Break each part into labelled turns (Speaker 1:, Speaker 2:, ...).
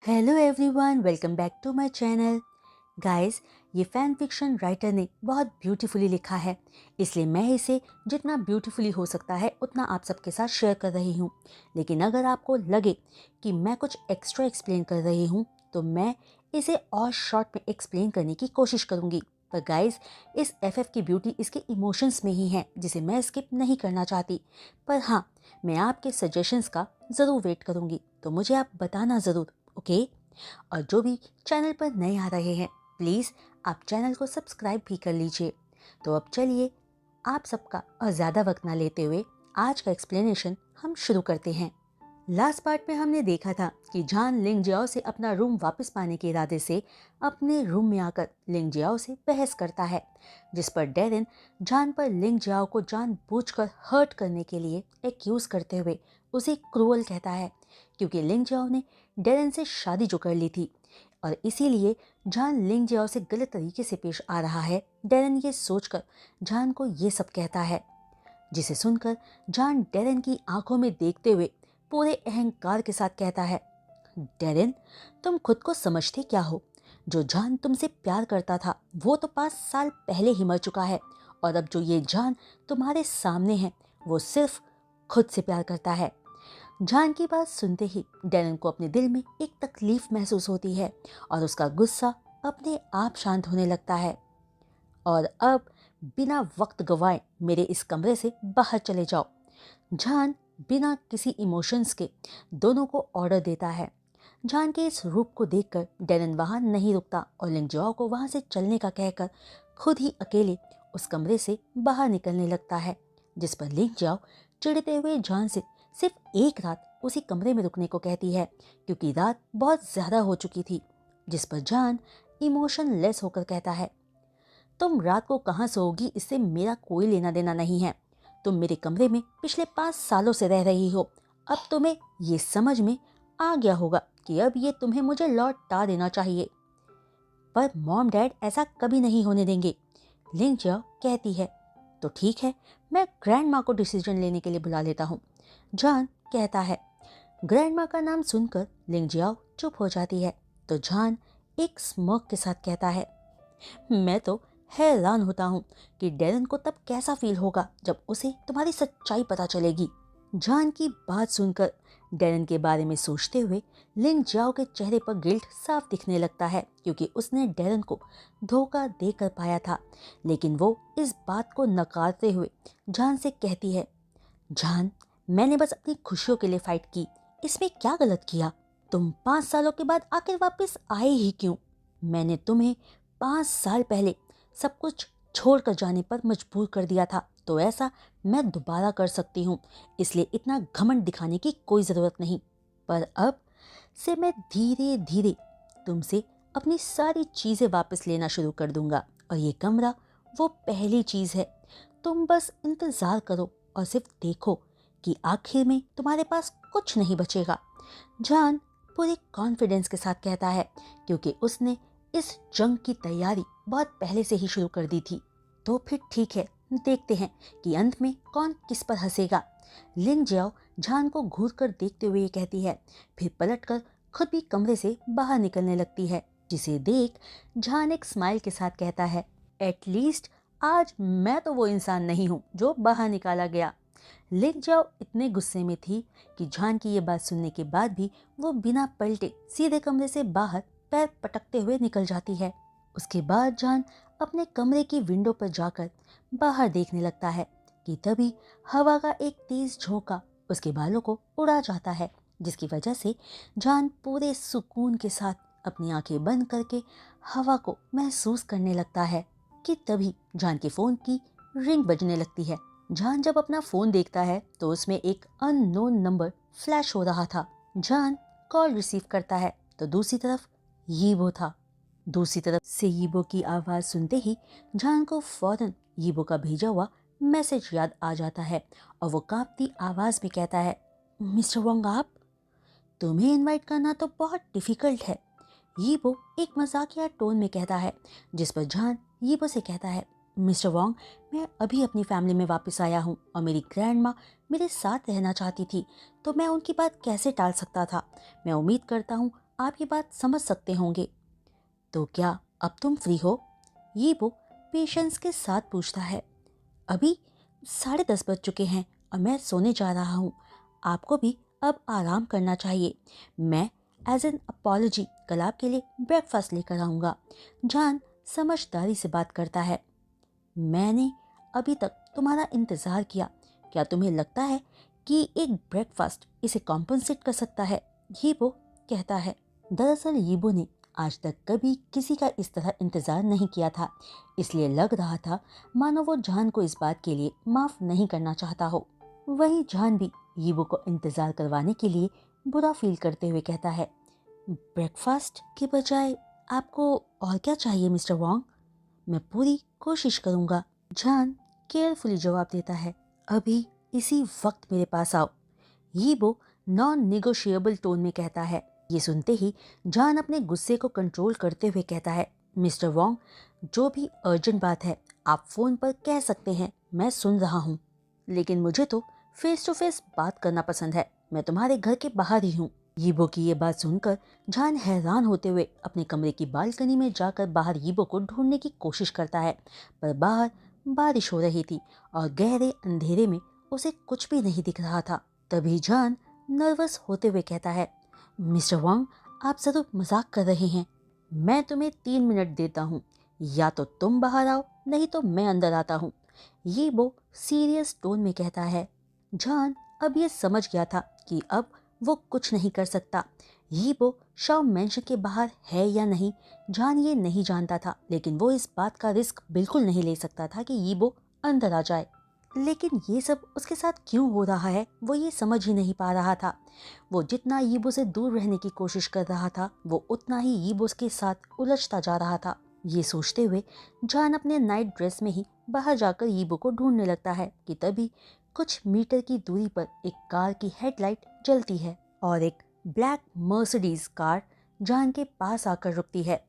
Speaker 1: Hello everyone, welcome back to my channel. Guys, ये fan fiction writer ने बहुत beautifully लिखा है, इसलिए मैं इसे जितना ब्यूटीफुली हो सकता है उतना आप सबके साथ शेयर कर रही हूँ। लेकिन अगर आपको लगे कि मैं कुछ एक्स्ट्रा एक्सप्लेन कर रही हूँ तो मैं इसे और शॉर्ट में एक्सप्लेन करने की कोशिश करूँगी। पर गाइस, इस एफएफ की ब्यूटी इसके इमोशंस में ही है, जिसे मैं स्किप नहीं करना चाहती। पर हाँ, मैं आपके सजेशंस का ज़रूर वेट करूँगी, तो मुझे आप बताना ज़रूर, ओके? और जो भी चैनल पर नए आ रहे हैं, प्लीज़ आप चैनल को सब्सक्राइब भी कर लीजिए। तो अब चलिए, आप सबका और ज़्यादा वक्त ना लेते हुए आज का एक्सप्लेनेशन हम शुरू करते हैं। लास्ट पार्ट में हमने देखा था कि जान लिंग जियाओ से अपना रूम वापस पाने के इरादे से अपने रूम में आकर लिंग जियाओ से बहस करता है, जिस पर डेरेन जान पर लिंग जियाओ को जानबूझकर हर्ट करने के लिए एक्यूज करते हुए उसे क्रूअल कहता है, क्योंकि लिंग जियाओ ने डेरेन से शादी जो कर ली थी और इसीलिए जान लिंग जियाओ से गलत तरीके से पेश आ रहा है। डेरेन ये सोचकर जान को ये सब कहता है, जिसे सुनकर जान डेरेन की आंखों में देखते हुए पूरे अहंकार के साथ कहता है, डेरेन, तुम खुद को समझते क्या हो? जो जान तुमसे प्यार करता था वो तो 5 साल पहले ही मर चुका है, और अब जो ये जान तुम्हारे सामने है वो सिर्फ खुद से प्यार करता है। जान की बात सुनते ही डेरेन को अपने दिल में एक तकलीफ महसूस होती है और उसका गुस्सा अपने आप शांत होने लगता है। और अब बिना वक्त गवाए मेरे इस कमरे से बाहर चले जाओ। जान बिना किसी इमोशंस के दोनों को ऑर्डर देता है। जान के इस रूप को देखकर डेरेन वहां नहीं रुकता और लिंगजाओ को वहां से चलने का कहकर खुद ही अकेले उस कमरे से बाहर निकलने लगता है, जिस पर लिंगजाओ चिढ़ते हुए जान से सिर्फ एक रात उसी कमरे में रुकने को कहती है, क्योंकि रात बहुत ज्यादा हो चुकी थी। जिस पर जान इमोशन लेस होकर कहता है, तुम रात को कहाँ सोओगी इससे मेरा कोई लेना देना नहीं है। तुम मेरे कमरे में पिछले 5 सालों से रह रही हो। अब तुम्हें ये समझ में आ गया होगा कि अब ये तुम्हें मुझे लौटा देना चाहिए। पर मॉम डैड ऐसा कभी नहीं होने देंगे, लिंग जाओ कहती है। तो ठीक है, मैं ग्रैंड माँ को डिसीजन लेने के लिए बुला लेता हूँ, जान कहता है। ग्रैंड माँ का नाम सुनकर लिंग जियाओ चुप हो जाती है, तो जान एक स्मर्क के साथ कहता है, मैं तो हैरान होता हूँ कि डेरन को तब कैसा फील होगा जब उसे तुम्हारी सच्चाई पता चलेगी। जान की बात सुनकर डेरन के बारे में सोचते हुए लिंग जाओ के चेहरे पर गिल्ट साफ दिखने लगता है, क्योंकि उसने डेरन को धोखा देकर पाया था। लेकिन वो इस बात को नकारते हुए जान से कहती है, जान, मैंने बस अपनी खुशियों के लिए फाइट की, इसमें क्या गलत किया? तुम 5 सालों के बाद आखिर वापस आए ही क्यों? मैंने तुम्हें 5 साल पहले सब कुछ छोड़कर जाने पर मजबूर कर दिया था, तो ऐसा मैं दोबारा कर सकती हूँ, इसलिए इतना घमंड दिखाने की कोई ज़रूरत नहीं। पर अब से मैं धीरे धीरे तुमसे अपनी सारी चीज़ें वापस लेना शुरू कर दूंगा, और ये कमरा वो पहली चीज़ है। तुम बस इंतज़ार करो और सिर्फ देखो कि आखिर में तुम्हारे पास कुछ नहीं बचेगा। जान पूरे कॉन्फिडेंस के साथ कहता है, क्योंकि उसने इस जंग की तैयारी बहुत पहले से ही शुरू कर दी थी। तो फिर ठीक है, देखते हैं कि अंत में कौन किस पर हंसेगा। लिंग जियाओ जान को घूर कर देखते हुए ये कहती है, फिर पलटकर खुद भी कमरे से बाहर निकलने लगती है, जिसे देख जान एक स्माइल के साथ कहता है, एटलीस्ट आज मैं तो वो इंसान नहीं हूँ जो बाहर निकाला गया। लिंग जाओ इतने गुस्से में थी कि जान की ये बात सुनने के बाद भी वो बिना पलटे सीधे कमरे से बाहर पैर पटकते हुए निकल जाती है। उसके बाद जान अपने कमरे की विंडो पर जाकर बाहर देखने लगता है कि तभी हवा का एक तेज झोंका उसके बालों को उड़ा जाता है, जिसकी वजह से जान पूरे सुकून के साथ अपनी आंखें बंद करके हवा को महसूस करने लगता है कि तभी जान के फोन की रिंग बजने लगती है। जान जब अपना फोन देखता है तो उसमें एक अननोन नंबर फ्लैश हो रहा था। जान कॉल रिसीव करता है तो दूसरी तरफ यीबो था। दूसरी तरफ से यीबो की आवाज सुनते ही जान को फौरन यीबो का भेजा हुआ मैसेज याद आ जाता है, और वो कांपती आवाज में कहता है, मिस्टर वोंग, आप? तुम्हें इनवाइट करना तो बहुत डिफिकल्ट है, यीबो एक मजाकिया टोन में कहता है, जिस पर जान यीबो से कहता है, मिस्टर वोंग, मैं अभी अपनी फैमिली में वापस आया हूँ और मेरी ग्रैंड माँ मेरे साथ रहना चाहती थी, तो मैं उनकी बात कैसे टाल सकता था। मैं उम्मीद करता हूँ आप ये बात समझ सकते होंगे। तो क्या अब तुम फ्री हो? ये वो पेशेंस के साथ पूछता है। अभी 10:30 बज चुके हैं और मैं सोने जा रहा हूँ। आपको भी अब आराम करना चाहिए। मैं एज एन अपॉलॉजी कल आपके लिए ब्रेकफास्ट लेकर आऊँगा। जॉन समझदारी से बात करता है। मैंने अभी तक तुम्हारा इंतज़ार किया। क्या तुम्हें लगता है कि एक ब्रेकफास्ट इसे कॉम्पनसेट कर सकता है? यीबो कहता है। दरअसल यीबो ने आज तक कभी किसी का इस तरह इंतज़ार नहीं किया था, इसलिए लग रहा था मानो वो जान को इस बात के लिए माफ़ नहीं करना चाहता हो। वहीं जान भी यीबो को इंतज़ार करवाने के लिए बुरा फील करते हुए कहता है, ब्रेकफास्ट के बजाय आपको और क्या चाहिए मिस्टर वॉन्ग? मैं पूरी कोशिश करूंगा। जान केयरफुली जवाब देता है। अभी इसी वक्त मेरे पास आओ। ये वो नॉन निगोशिएबल टोन में कहता है। ये सुनते ही जान अपने गुस्से को कंट्रोल करते हुए कहता है, मिस्टर वॉन्ग, जो भी अर्जेंट बात है आप फोन पर कह सकते हैं, मैं सुन रहा हूँ। लेकिन मुझे तो फेस टू फेस बात करना पसंद है। मैं तुम्हारे घर के बाहर ही हूँ। यीबो की ये बात सुनकर जान हैरान होते हुए अपने कमरे की बालकनी में जाकर बाहर यीबो को ढूंढने की कोशिश करता है, पर बाहर बारिश हो रही थी और गहरे अंधेरे में उसे कुछ भी नहीं दिख रहा था। तभी जान नर्वस होते हुए कहता है, मिस्टर वांग, आप जरूर मजाक कर रहे हैं। मैं तुम्हें 3 मिनट देता हूँ, या तो तुम बाहर आओ नहीं तो मैं अंदर आता हूँ। ये वो सीरियस टोन में कहता है। जान अब ये समझ गया था कि अब वो कुछ नहीं कर सकता। ये वो शव मेंशन के बाहर है या नहीं, जान ये नहीं जानता था, लेकिन वो इस बात का रिस्क बिल्कुल नहीं ले सकता था कि यीबो अंदर आ जाए। लेकिन ये सब उसके साथ क्यों हो रहा है वो ये समझ ही नहीं पा रहा था। वो जितना यीबो से दूर रहने की कोशिश कर रहा था, वो उतना ही यीबो के साथ उलझता जा रहा था। ये सोचते हुए जान अपने नाइट ड्रेस में ही बाहर जाकर यीबो को ढूंढने लगता है कि तभी कुछ मीटर की दूरी पर एक कार की हेडलाइट जलती है और एक ब्लैक मर्सिडीज कार जान के पास आकर रुकती है।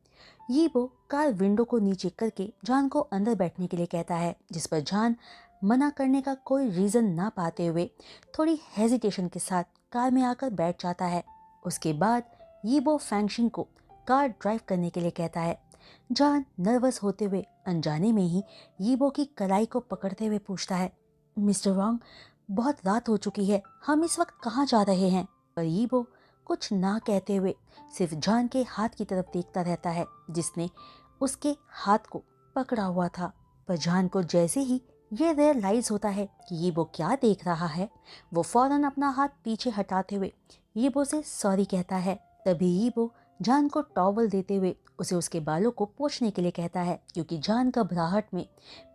Speaker 1: यीबो कार विंडो को नीचे करके जान को अंदर बैठने के लिए कहता है, जिस पर जान मना करने का कोई रीजन ना पाते हुए थोड़ी हेजिटेशन के साथ कार में आकर बैठ जाता है। उसके बाद यीबो फैंगशिंग को कार ड्राइव करने के लिए कहता है। जान नर्वस होते हुए अनजाने में ही यीबो की कलाई को पकड़ते हुए पूछता है, मिस्टर वांग, बहुत रात हो चुकी है, हम इस वक्त कहाँ जा रहे हैं? पर यीबो कुछ ना कहते हुए सिर्फ जान के हाथ की तरफ देखता रहता है, जिसने उसके हाथ को पकड़ा हुआ था। पर जान को जैसे ही ये रियलाइज होता है कि यीबो क्या देख रहा है, वो फौरन अपना हाथ पीछे हटाते हुए यीबो से सॉरी कहता है। तभी यीबो जान को टॉवल देते हुए उसे उसके बालों को पोंछने के लिए कहता है, क्योंकि जान घबराहट में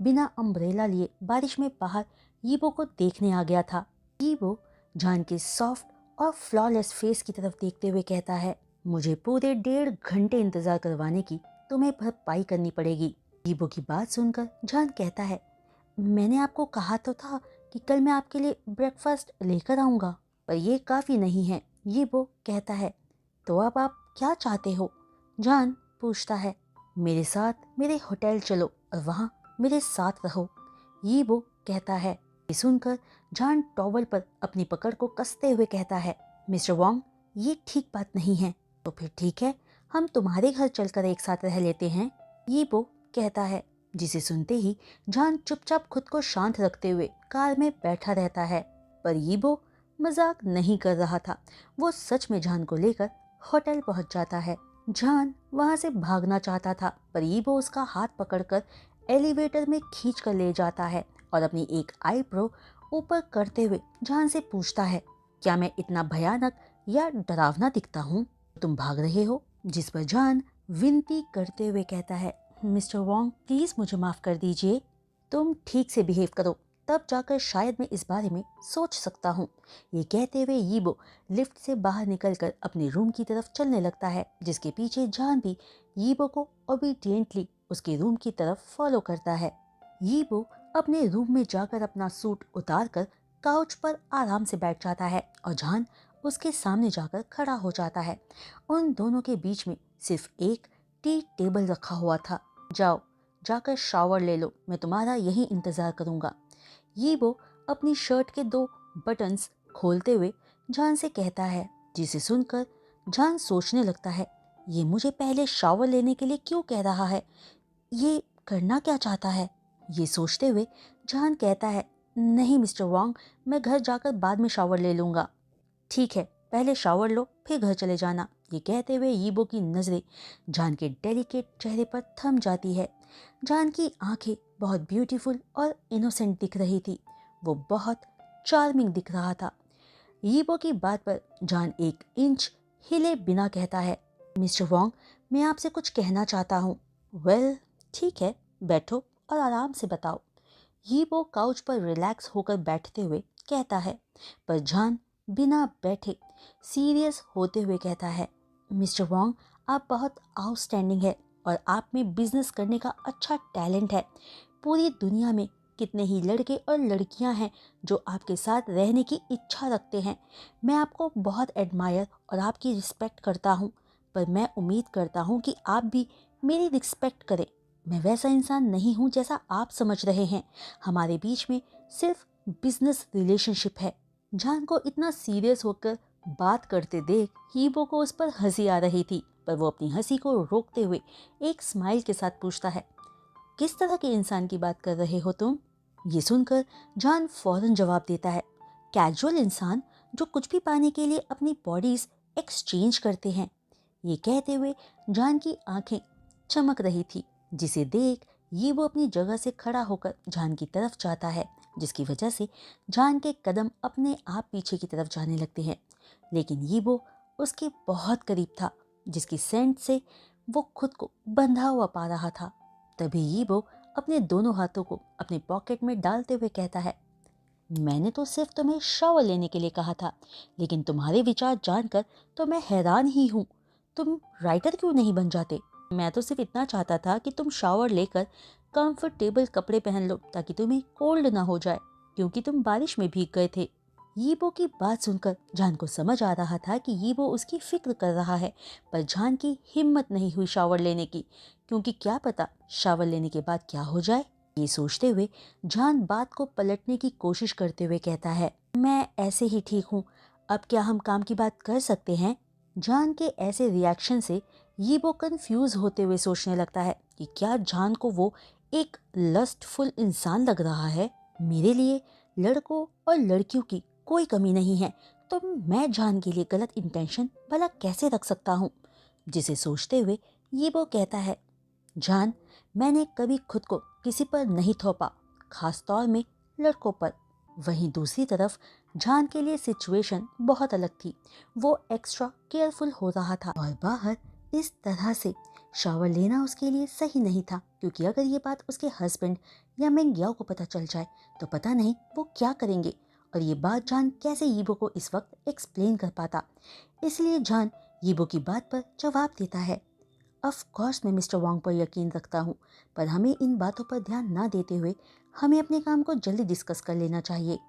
Speaker 1: बिना अम्ब्रेला लिए बारिश में बाहर यीबो को देखने आ गया था। यीबो जान के सॉफ्ट और फ्लॉलेस फेस की तरफ देखते हुए कहता है, मुझे पूरे 1.5 घंटे इंतजार करवाने की तुम्हें भरपाई करनी पड़ेगी। यीबो की बात सुनकर जान कहता है, मैंने आपको कहा तो था कि कल मैं आपके लिए ब्रेकफास्ट लेकर आऊंगा, पर यह काफी नहीं है। यीबो कहता है, तो अब आप क्या चाहते हो? जान पूछता है। मेरे साथ मेरे होटल चलो और वहाँ मेरे साथ रहो, यीबो कहता है। ये सुनकर जान टॉवल पर अपनी पकड़ को कसते हुए कहता है, मिस्टर वॉन्ग, ये ठीक बात नहीं है। तो फिर ठीक है, हम तुम्हारे घर चलकर एक साथ रह लेते हैं, यीबो कहता है। जिसे सुनते ही जान चुपचाप खुद को शांत रखते हुए कार में बैठा रहता है। पर यीबो मजाक नहीं कर रहा था, वो सच में जान को लेकर होटल पहुंच जाता है। जान वहां से भागना चाहता था, पर यीबो उसका हाथ पकड़कर एलिवेटर में खींच कर ले जाता है और अपनी एक आईब्रो ऊपर करते हुए जान से पूछता है, क्या मैं इतना भयानक या डरावना दिखता हूँ, तुम भाग रहे हो? जिस पर जान विनती करते हुए कहता है, मिस्टर वॉन्ग, प्लीज मुझे माफ कर दीजिए। तुम ठीक से बिहेव करो, तब जाकर शायद मैं इस बारे में सोच सकता हूँ। ये कहते हुए यीबो लिफ्ट से बाहर निकलकर अपने रूम की तरफ चलने लगता है, जिसके पीछे जान भी यीबो को ओबीडियंटली उसके रूम की तरफ फॉलो करता है। यीबो अपने रूम में जाकर अपना सूट उतारकर काउच पर आराम से बैठ जाता है और जान उसके सामने जाकर खड़ा हो जाता है। उन दोनों के बीच में सिर्फ एक टी टेबल रखा हुआ था। जाओ, जाकर शावर ले लो, मैं तुम्हारा यही इंतजार करूंगा। यीबो अपनी शर्ट के 2 बटन्स खोलते हुए जान से कहता है, जिसे सुनकर जान सोचने लगता है, ये मुझे पहले शावर लेने के लिए क्यों कह रहा है, ये करना क्या चाहता है। ये सोचते हुए जान कहता है, नहीं मिस्टर वांग, मैं घर जाकर बाद में शावर ले लूँगा। ठीक है, पहले शावर लो फिर घर चले जाना। ये कहते हुए यीबो की नज़रें जान के डेलिकेट चेहरे पर थम जाती है। जान की आंखें बहुत ब्यूटीफुल और इनोसेंट दिख रही थी। वो बहुत चार्मिंग दिख रहा था। यीबो की बात पर जान एक इंच हिले बिना कहता है, मिस्टर वोंग, मैं आपसे कुछ कहना चाहता हूँ। वेल, ठीक है, बैठो और आराम से बताओ। यीबो काउच पर रिलैक्स होकर बैठते हुए कहता है, पर जान बिना बैठे सीरियस होते हुए कहता है, मिस्टर वोंग, आप बहुत आउटस्टैंडिंग है और आप में बिजनेस करने का अच्छा टैलेंट है। पूरी दुनिया में कितने ही लड़के और लड़कियां हैं जो आपके साथ रहने की इच्छा रखते हैं। मैं आपको बहुत एडमायर और आपकी रिस्पेक्ट करता हूँ, पर मैं उम्मीद करता हूँ कि आप भी मेरी रिस्पेक्ट करें। मैं वैसा इंसान नहीं हूँ जैसा आप समझ रहे हैं। हमारे बीच में सिर्फ बिजनेस रिलेशनशिप है। जान को इतना सीरियस होकर बात करते देख हीबो को उस पर हंसी आ रही थी, पर वो अपनी हंसी को रोकते हुए एक स्माइल के साथ पूछता है, किस तरह के इंसान की बात कर रहे हो तुम। ये सुनकर जान फौरन जवाब देता है, कैजुअल इंसान जो कुछ भी पाने के लिए अपनी बॉडीज एक्सचेंज करते हैं। ये कहते हुए जान की आंखें चमक रही थी, जिसे देख ये वो अपनी जगह से खड़ा होकर जान की तरफ जाता है, जिसकी वजह से जान के कदम अपने आप पीछे की तरफ जाने लगते हैं। लेकिन ये वो उसके बहुत करीब था, जिसकी सेंट से वो खुद को बंधा हुआ पा रहा था। तभी ये वो अपने दोनों हाथों को अपने पॉकेट में डालते हुए कहता है, मैंने तो सिर्फ तुम्हें शावर लेने के लिए कहा था, लेकिन तुम्हारे विचार जानकर तो मैं हैरान ही हूँ। तुम राइटर क्यों नहीं बन जाते। मैं तो सिर्फ इतना चाहता था कि तुम शावर लेकर कंफर्टेबल कपड़े पहन लो ताकि तुम्हें कोल्ड ना हो जाए, क्योंकि तुम बारिश में भीग गए थे। यीबो की बात सुनकर जान को समझ आ रहा था कि यीबो उसकी फिक्र कर रहा है, पर जान की हिम्मत नहीं हुई शावर लेने की, क्योंकि क्या पता शावर लेने के बाद क्या हो जाए। ये सोचते हुए जान बात को पलटने की कोशिश करते हुए कहता है, मैं ऐसे ही ठीक हूँ, अब क्या हम काम की बात कर सकते हैं। जान के ऐसे रिएक्शन से यीबो कंफ्यूज होते हुए सोचने लगता है कि क्या जान को वो एक लस्टफुल इंसान लग रहा है। मेरे लिए लड़कों और लड़कियों की कोई कमी नहीं है, तो मैं जान के लिए गलत इंटेंशन भला कैसे रख सकता हूँ। जिसे सोचते हुए यीबो कहता है, जान, मैंने कभी खुद को किसी पर नहीं थोपा, खास तौर में लड़कों पर। वहीं दूसरी तरफ जान के लिए सिचुएशन बहुत अलग थी। वो एक्स्ट्रा केयरफुल हो रहा था और बाहर इस तरह से शावर लेना उसके लिए सही नहीं था, क्योंकि अगर ये बात उसके हस्बैंड या मेंग्याओ को पता चल जाए तो पता नहीं वो क्या करेंगे, और ये बात जान कैसे यीबो को इस वक्त एक्सप्लेन कर पाता। इसलिए जान यीबो की बात पर जवाब देता है, ऑफ कोर्स मैं मिस्टर वांग पर यकीन रखता हूँ, पर हमें इन बातों पर ध्यान ना देते हुए हमें अपने काम को जल्दी डिस्कस कर लेना चाहिए।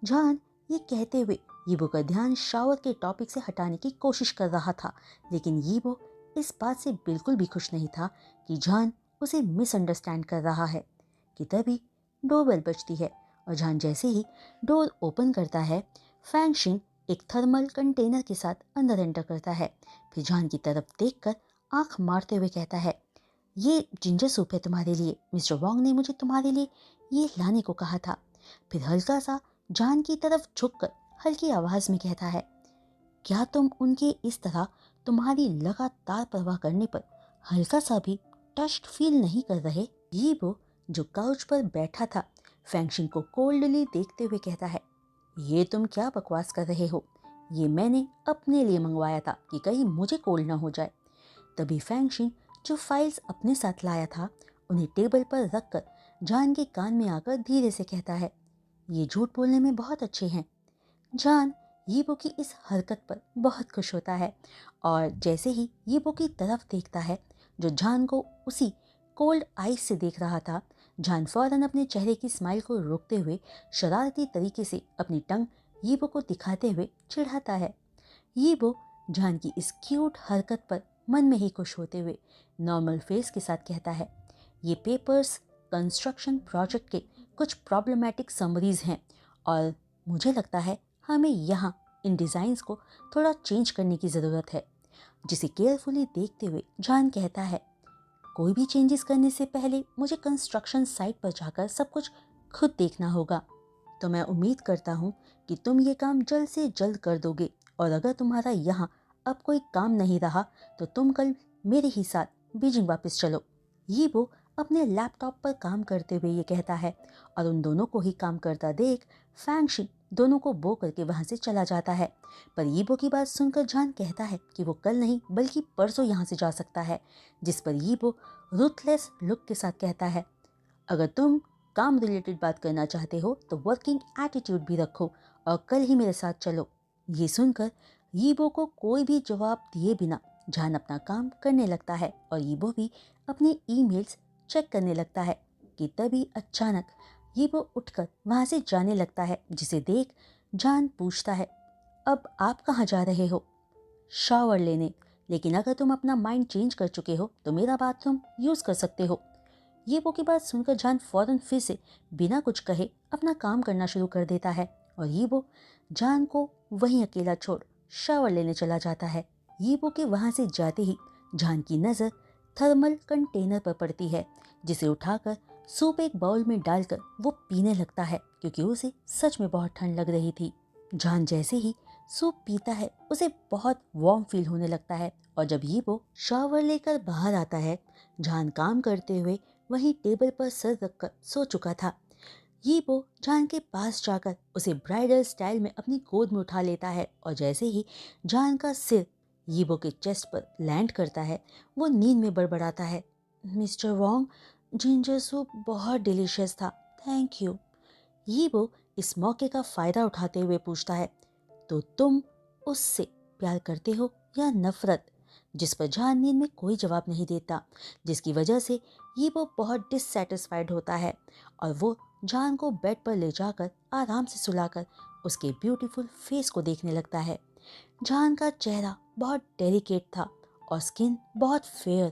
Speaker 1: जान ये कहते हुए यीबो का ध्यान शावर के टॉपिक से हटाने की कोशिश कर रहा था, लेकिन यीबो इस बात से बिल्कुल भी खुश नहीं था कि जान उसे मिसअंडरस्टैंड कर रहा है। कि तभी डोरबेल बजती है और जान जैसे ही डोर ओपन करता है, फैंगशिन एक थर्मल कंटेनर के साथ अंदर एंटर करता है। फिर जान की तरफ देखकर आंख मारते हुए कहता है, ये जिंजर सूप है तुम्हारे लिए, मिस्टर वोंग ने मुझे तुम्हारे लिए ये लाने को कहा था। फिर हल्का सा जान की तरफ झुककर हल्की आवाज में कहता है, क्या तुम उनके इस तरह तुम्हारी लगातार परवाह करने पर हल्का सा भी टस्ट फील नहीं कर रहे। ये वो जो काउच पर बैठा था फैंगशिन को कोल्डली देखते हुए कहता है, ये तुम क्या बकवास कर रहे हो, ये मैंने अपने लिए मंगवाया था कि कहीं मुझे कोल्ड ना हो जाए। तभी फैंगशिन जो फाइल्स अपने साथ लाया था उन्हें टेबल पर रखकर जान के कान में आकर धीरे से कहता है, ये झूठ बोलने में बहुत अच्छे हैं। जान यीबो की इस हरकत पर बहुत खुश होता है और जैसे ही यीबो की तरफ देखता है जो जान को उसी कोल्ड आइस से देख रहा था, जान फौरन अपने चेहरे की स्माइल को रोकते हुए शरारती तरीके से अपनी टंग यीबो को दिखाते हुए चिढ़ाता है। यीबो जान की इस क्यूट हरकत पर मन में ही खुश होते हुए नॉर्मल फेस के साथ कहता है, ये पेपर्स कंस्ट्रक्शन प्रोजेक्ट के कुछ प्रॉब्लमैटिक समरीज हैं और मुझे लगता है हमें यहाँ इन डिज़ाइंस को थोड़ा चेंज करने की ज़रूरत है। जिसे केयरफुली देखते हुए जान कहता है, कोई भी चेंजेस करने से पहले मुझे कंस्ट्रक्शन साइट पर जाकर सब कुछ खुद देखना होगा। तो मैं उम्मीद करता हूँ कि तुम ये काम जल्द से जल्द कर दोगे, और अगर तुम्हारा यहाँ अब कोई काम नहीं रहा तो तुम कल मेरे ही साथ बीजिंग वापस चलो। ये वो अपने लैपटॉप पर काम करते हुए ये कहता है, और उन दोनों को ही काम करता देख फैंगशिन दोनों को बो करके वहां से चला जाता है। पर यीबो की बात सुनकर जान कहता है कि वो कल नहीं बल्कि परसों यहाँ से जा सकता है। जिस पर यीबो रूथलेस लुक के साथ कहता है, अगर तुम काम रिलेटेड बात करना चाहते हो तो वर्किंग एटीट्यूड भी रखो और कल ही मेरे साथ चलो। ये सुनकर यीबो को कोई भी जवाब दिए बिना जान अपना काम करने लगता है, और यीबो भी अपने ईमेल्स चेक करने लगता है कि तभी अचानक यीबो उठकर वहां से जाने लगता है। जिसे देख जान पूछता है, अब आप कहाँ जा रहे हो? शावर लेने, लेकिन अगर तुम अपना माइंड चेंज कर चुके हो तो मेरा बाथरूम यूज कर सकते हो। यीबो की बात सुनकर जान फौरन फिर से बिना कुछ कहे अपना काम करना शुरू कर देता है, और यीबो जान को वहीं अकेला छोड़ शावर लेने चला जाता है। यीबो के वहां से जाते ही जान की नजर थर्मल कंटेनर पर पड़ती है, जिसे उठाकर सूप एक बाउल में डालकर वो पीने लगता है, क्योंकि उसे सच में बहुत ठंड लग रही थी। जान जैसे ही सूप पीता है उसे बहुत वार्म फील होने लगता है, और जब यीबो शावर लेकर बाहर आता है, जान काम करते हुए वहीं टेबल पर सर रखकर सो चुका था। यीबो जान के पास जाकर उसे ब्राइडल स्टाइल में अपनी गोद में उठा लेता है, और जैसे ही जान का सिर यीबो के चेस्ट पर लैंड करता है वो नींद में बड़बड़ाता है, मिस्टर वोंग, जिंजर सूप बहुत डिलीशियस था, थैंक यू। यीबो इस मौके का फायदा उठाते हुए पूछता है, तो तुम उससे प्यार करते हो या नफरत? जिस पर जान नींद में कोई जवाब नहीं देता, जिसकी वजह से यीबो बहुत डिससेटिस्फाइड होता है, और वो जान को बेड पर ले जाकर आराम से सुलाकर उसके ब्यूटीफुल फेस को देखने लगता है। जान का चेहरा बहुत डेलिकेट था और स्किन बहुत फेयर।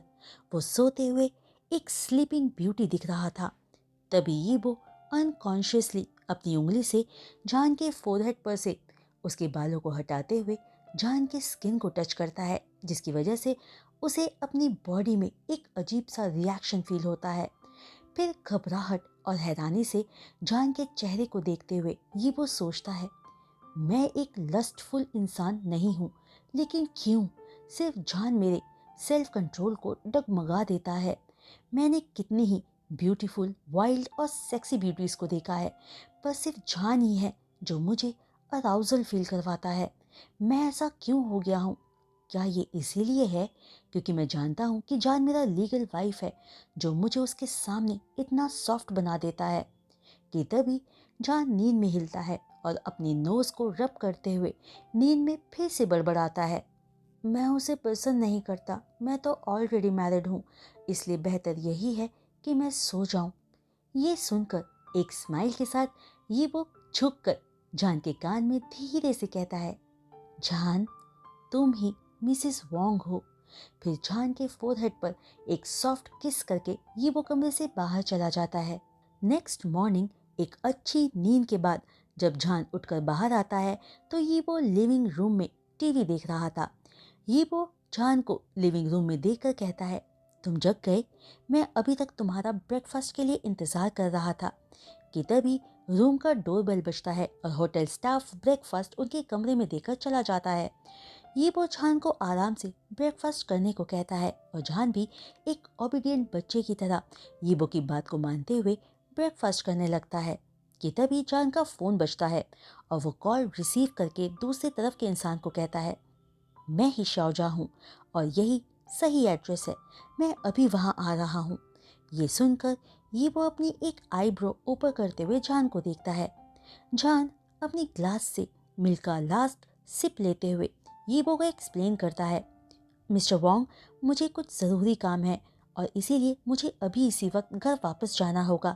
Speaker 1: वो सोते हुए एक स्लीपिंग ब्यूटी दिख रहा था। तभी यीबो अनकॉन्शियसली अपनी उंगली से जान के फोरहेड पर से उसके बालों को हटाते हुए जान के स्किन को टच करता है, जिसकी वजह से उसे अपनी बॉडी में एक अजीब सा रिएक्शन फील होता है। फिर घबराहट और हैरानी से जान के चेहरे को देखते हुए ये वो सोचता है, मैं एक लस्टफुल इंसान नहीं हूँ, लेकिन क्यों सिर्फ जान मेरे सेल्फ कंट्रोल को डगमगा देता है। मैंने कितनी ही ब्यूटीफुल, वाइल्ड और सेक्सी ब्यूटीज को देखा है, पर सिर्फ जान ही है जो मुझे अराउजल फील करवाता है। मैं ऐसा क्यों हो गया हूँ? क्या ये इसीलिए है क्योंकि मैं जानता हूँ कि जान मेरा लीगल वाइफ है, जो मुझे उसके सामने इतना सॉफ्ट बना देता है? कि तभी जान नींद में हिलता है और अपनी नोज को रब करते हुए नींद में फिर से बड़बड़ाता है, मैं उसे पसंद नहीं करता, मैं तो ऑलरेडी मैरिड हूँ, इसलिए बेहतर यही है कि मैं सो जाऊं। ये सुनकर एक स्माइल के साथ ये वो झुककर जान के कान में धीरे से कहता है, जान, तुम ही मिसेस वोंग हो। फिर जान के फोरहेड पर एक सॉफ्ट किस करके ये वो कमरे से बाहर चला जाता है। नेक्स्ट मॉर्निंग एक अच्छी नींद के बाद जब जान उठकर बाहर आता है तो ये वो लिविंग रूम में टीवी देख रहा था। ये वो जान को लिविंग रूम में देखकर कहता है, तुम जग गए, मैं अभी तक तुम्हारा ब्रेकफास्ट के लिए इंतजार कर रहा था। कि तभी रूम का डोरबेल बजता है और होटल स्टाफ ब्रेकफास्ट उनके कमरे में देकर चला जाता है। ये वो जान को आराम से ब्रेकफास्ट करने को कहता है, और जान भी एक ओबीडियंट बच्चे की तरह यीबो की बात को मानते हुए ब्रेकफास्ट करने लगता है। कि तभी जान का फोन बजता है और वो कॉल रिसीव करके दूसरी तरफ के इंसान को कहता है, मैं ही शाओजा हूँ और यही सही एड्रेस है, मैं अभी वहाँ आ रहा हूँ। ये सुनकर ये वो अपनी एक आईब्रो ऊपर करते हुए जान को देखता है। जान अपनी ग्लास से मिल्क का लास्ट सिप लेते हुए ये वो को एक्सप्लेन करता है, मिस्टर वोंग, मुझे कुछ ज़रूरी काम है और इसीलिए मुझे अभी इसी वक्त घर वापस जाना होगा।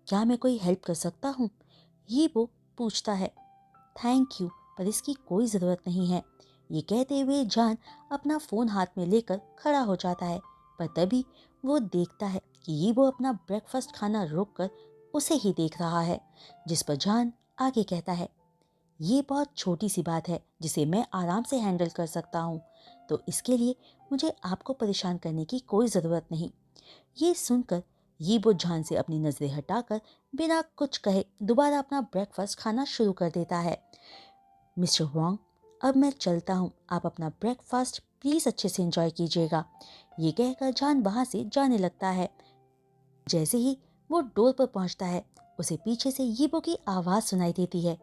Speaker 1: क्या मैं कोई हेल्प कर सकता हूँ? ये वो पूछता है। थैंक यू, पर इसकी कोई ज़रूरत नहीं है। ये कहते हुए जान अपना फ़ोन हाथ में लेकर खड़ा हो जाता है, पर तभी वो देखता है कि ये वो अपना ब्रेकफास्ट खाना रोक कर उसे ही देख रहा है। जिस पर जान आगे कहता है, ये बहुत छोटी सी बात है जिसे मैं आराम से हैंडल कर सकता हूँ, तो इसके लिए मुझे आपको परेशान करने की कोई ज़रूरत नहीं। ये सुनकर यीबो झान से अपनी नज़रें हटाकर बिना कुछ कहे दोबारा अपना ब्रेकफास्ट खाना शुरू कर देता है। मिस्टर वांग, अब मैं चलता हूँ, आप अपना ब्रेकफास्ट प्लीज़ अच्छे से एंजॉय कीजिएगा। ये कहकर जान वहाँ से जाने लगता है। जैसे ही वो डोर पर पहुँचता है, उसे पीछे से यीबो की आवाज़ सुनाई देती है,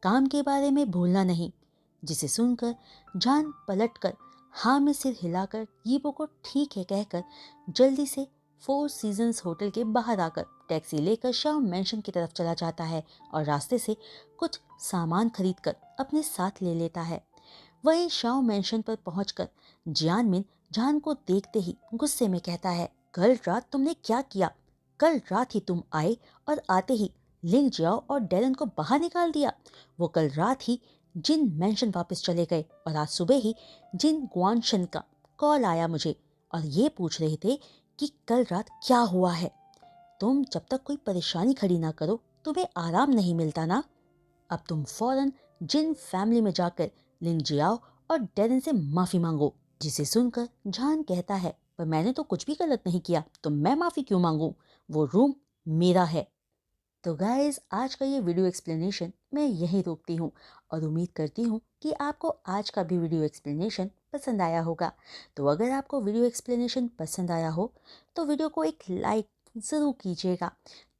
Speaker 1: काम के बारे में भूलना नहीं। जिसे सुनकर जान पलटकर हाँ में सिर हिलाकर यीबो को ठीक है कहकर जल्दी से फोर सीजन्स होटल के बाहर आकर टैक्सी लेकर शाओ मैंशन की तरफ चला जाता है और रास्ते से कुछ सामान खरीदकर अपने साथ ले लेता है। वहीं शाओ मैंशन पर पहुंचकर जियानमिन जान को देखते ही गुस्से में कहता है, कल रात तुमने क्या किया? कल रात ही तुम आए और आते ही लिंग जियाओ और डेरन को बाहर निकाल दिया। वो कल रात ही जिन मैंशन वापस चले गए और आज सुबह ही जिन गुआनशन का कॉल आया मुझे और ये पूछ रहे थे कि कल रात क्या हुआ है। तुम जब तक कोई परेशानी खड़ी ना करो तुम्हें आराम नहीं मिलता ना। अब तुम फौरन जिन फैमिली में जाकर लिंग जियाओ और डेरन से माफी मांगो। जिसे सुनकर जान कहता है, पर मैंने तो कुछ भी गलत नहीं किया, तो मैं माफी क्यों मांगू? वो रूम मेरा है। तो गाइज, आज का ये वीडियो एक्सप्लेनेशन मैं यहीं रोकती हूँ और उम्मीद करती हूँ कि आपको आज का भी वीडियो एक्सप्लेनेशन पसंद आया होगा। तो अगर आपको वीडियो एक्सप्लेनेशन पसंद आया हो तो वीडियो को एक लाइक ज़रूर कीजिएगा,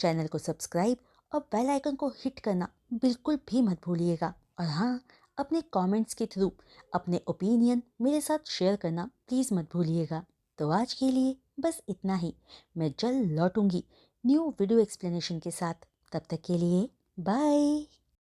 Speaker 1: चैनल को सब्सक्राइब और बेल आइकन को हिट करना बिल्कुल भी मत भूलिएगा। और हाँ, अपने कमेंट्स के थ्रू अपने ओपिनियन मेरे साथ शेयर करना प्लीज़ मत भूलिएगा। तो आज के लिए बस इतना ही। मैं जल्द लौटूंगी न्यू वीडियो एक्सप्लेनेशन के साथ। तब तक के लिए बाय।